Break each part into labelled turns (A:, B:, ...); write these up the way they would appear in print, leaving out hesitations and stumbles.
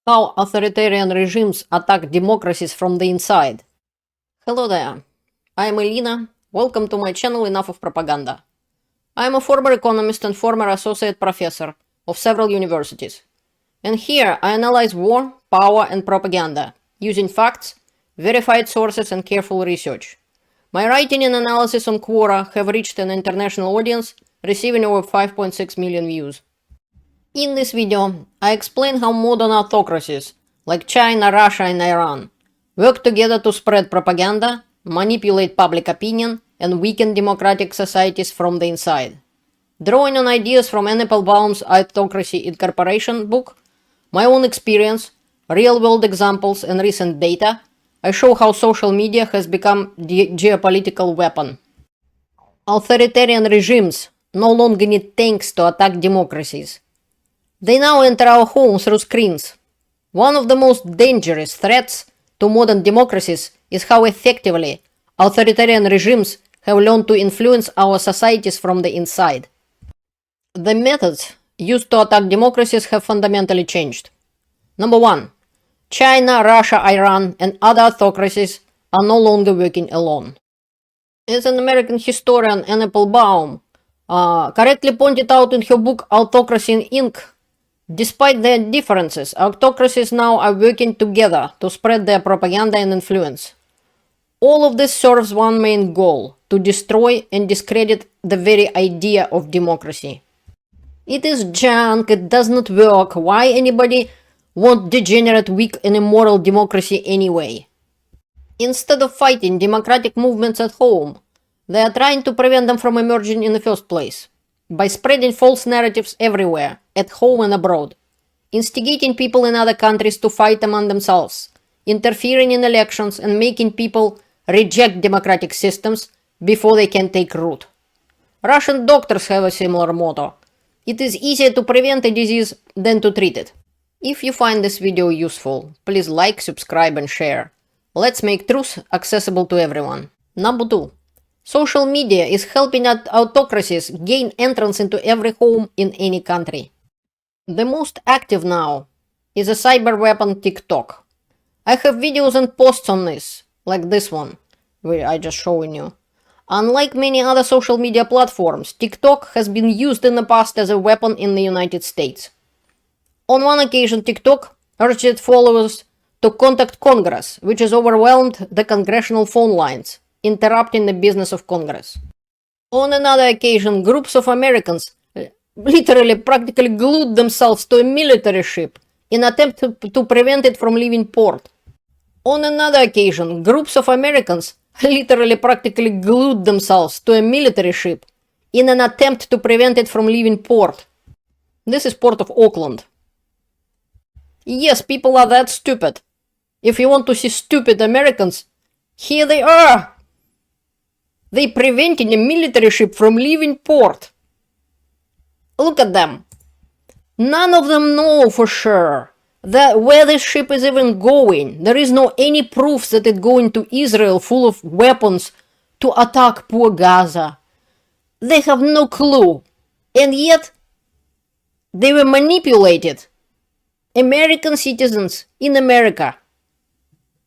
A: How authoritarian regimes attack democracies from the inside. Hello there, I am Elina. Welcome to my channel Enough of Propaganda. I am a former economist and former associate professor of several universities. And here I analyze war, power and propaganda using facts, verified sources and careful research. My writing and analysis on Quora have reached an international audience, receiving over 5.6 million views. In this video, I explain how modern autocracies, like China, Russia and Iran, work together to spread propaganda, manipulate public opinion, and weaken democratic societies from the inside. Drawing on ideas from Anne Applebaum's Autocracy Incorporation book, my own experience, real-world examples and recent data, I show how social media has become the geopolitical weapon. Authoritarian regimes no longer need tanks to attack democracies. They now enter our homes through screens. One of the most dangerous threats to modern democracies is how effectively authoritarian regimes have learned to influence our societies from the inside. The methods used to attack democracies have fundamentally changed. Number one, China, Russia, Iran, and other autocracies are no longer working alone. As an American historian, Anne Applebaum correctly pointed out in her book Autocracy Inc., despite their differences, autocracies now are working together to spread their propaganda and influence. All of this serves one main goal: to destroy and discredit the very idea of democracy. It is junk, it does not work, why anybody want degenerate, weak and immoral democracy anyway? Instead of fighting democratic movements at home, they are trying to prevent them from emerging in the first place, by spreading false narratives everywhere, at home and abroad, instigating people in other countries to fight among themselves, interfering in elections and making people reject democratic systems before they can take root. Russian doctors have a similar motto: it is easier to prevent a disease than to treat it. If you find this video useful, please like, subscribe and share. Let's make truth accessible to everyone. Number two. Social media is helping autocracies gain entrance into every home in any country. The most active now is a cyber weapon TikTok. I have videos and posts on this, like this one, where I just showing you. Unlike many other social media platforms, TikTok has been used in the past as a weapon in the United States. On one occasion, TikTok urged followers to contact Congress, which has overwhelmed the congressional phone lines, interrupting the business of Congress. On another occasion, groups of Americans literally practically glued themselves to a military ship in an attempt to prevent it from leaving port. On another occasion, groups of Americans literally practically glued themselves to a military ship in an attempt to prevent it from leaving port. This is Port of Oakland. Yes, people are that stupid. If you want to see stupid Americans, here they are. They preventing a military ship from leaving port. Look at them. None of them know for sure that where this ship is even going. There is no any proof that it's going to Israel full of weapons to attack poor Gaza. They have no clue. And yet, they were manipulated. American citizens in America.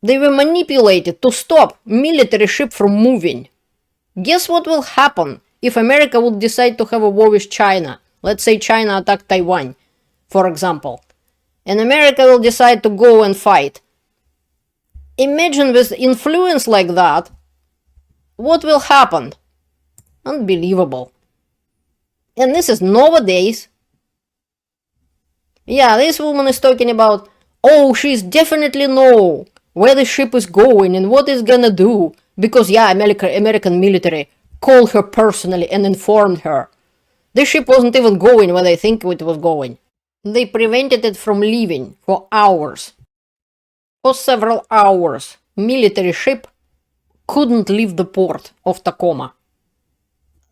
A: They were manipulated to stop military ship from moving. Guess what will happen if America would decide to have a war with China? Let's say China attacked Taiwan, for example. And America will decide to go and fight. Imagine with influence like that, what will happen? Unbelievable. And this is nowadays. Yeah, this woman is talking about, oh, she's definitely know where the ship is going and what it's gonna do. Because, yeah, American military called her personally and informed her. The ship wasn't even going where they think it was going. They prevented it from leaving for hours. For several hours, military ship couldn't leave the port of Tacoma.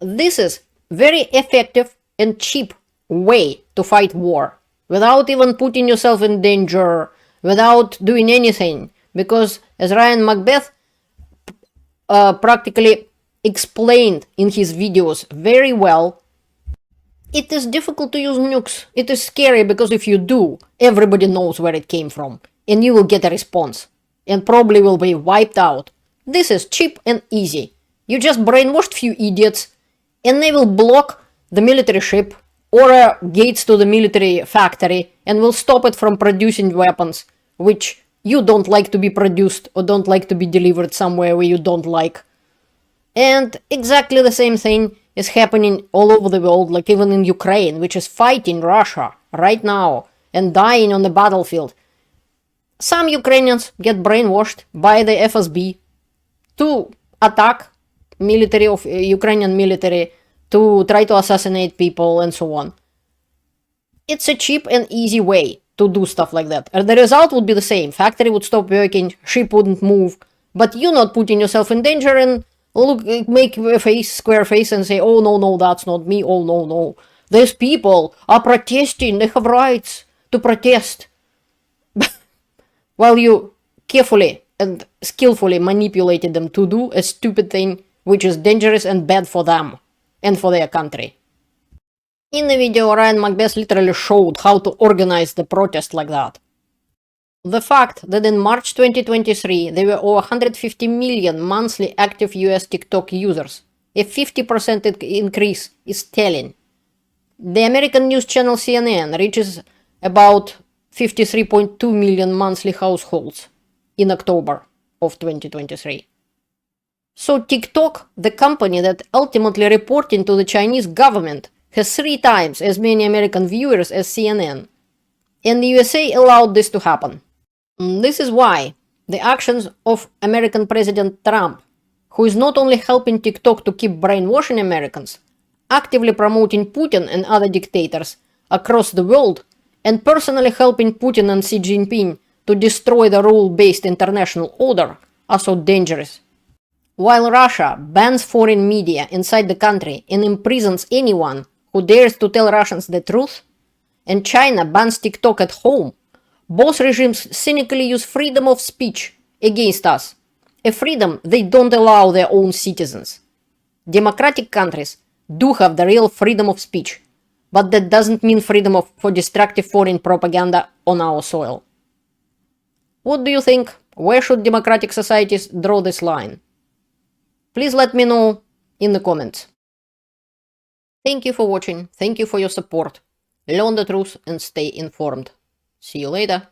A: This is very effective and cheap way to fight war, without even putting yourself in danger, without doing anything. Because, as Ryan Macbeth practically explained in his videos very well, It is difficult to use nukes. It is scary because if you do, everybody knows where it came from, and you will get a response, and probably will be wiped out. This is cheap and easy. You just brainwashed few idiots, and they will block the military ship or gates to the military factory and will stop it from producing weapons, which you don't like to be produced or don't like to be delivered somewhere where you don't like. And exactly the same thing is happening all over the world, like even in Ukraine, which is fighting Russia right now and dying on the battlefield. Some Ukrainians get brainwashed by the FSB to attack military of Ukrainian military, to try to assassinate people and so on. It's a cheap and easy way to do stuff like that. And the result would be the same. Factory would stop working, ship wouldn't move, but you not putting yourself in danger and look, make a face, square face and say, oh no, that's not me, oh no. These people are protesting, they have rights to protest. While you carefully and skillfully manipulated them to do a stupid thing which is dangerous and bad for them and for their country. In the video, Ryan Macbeth literally showed how to organize the protest like that. The fact that in March 2023 there were over 150 million monthly active US TikTok users, a 50% increase, is telling. The American news channel CNN reaches about 53.2 million monthly households in October of 2023. So TikTok, the company that ultimately reporting to the Chinese government, has 3 times as many American viewers as CNN. And the USA allowed this to happen. This is why the actions of American President Trump, who is not only helping TikTok to keep brainwashing Americans, actively promoting Putin and other dictators across the world, and personally helping Putin and Xi Jinping to destroy the rule-based international order, are so dangerous. While Russia bans foreign media inside the country and imprisons anyone who dares to tell Russians the truth, and China bans TikTok at home, both regimes cynically use freedom of speech against us, a freedom they don't allow their own citizens. Democratic countries do have the real freedom of speech, but that doesn't mean freedom for destructive foreign propaganda on our soil. What do you think? Where should democratic societies draw this line? Please let me know in the comments. Thank you for watching, thank you for your support. Learn the truth and stay informed. See you later.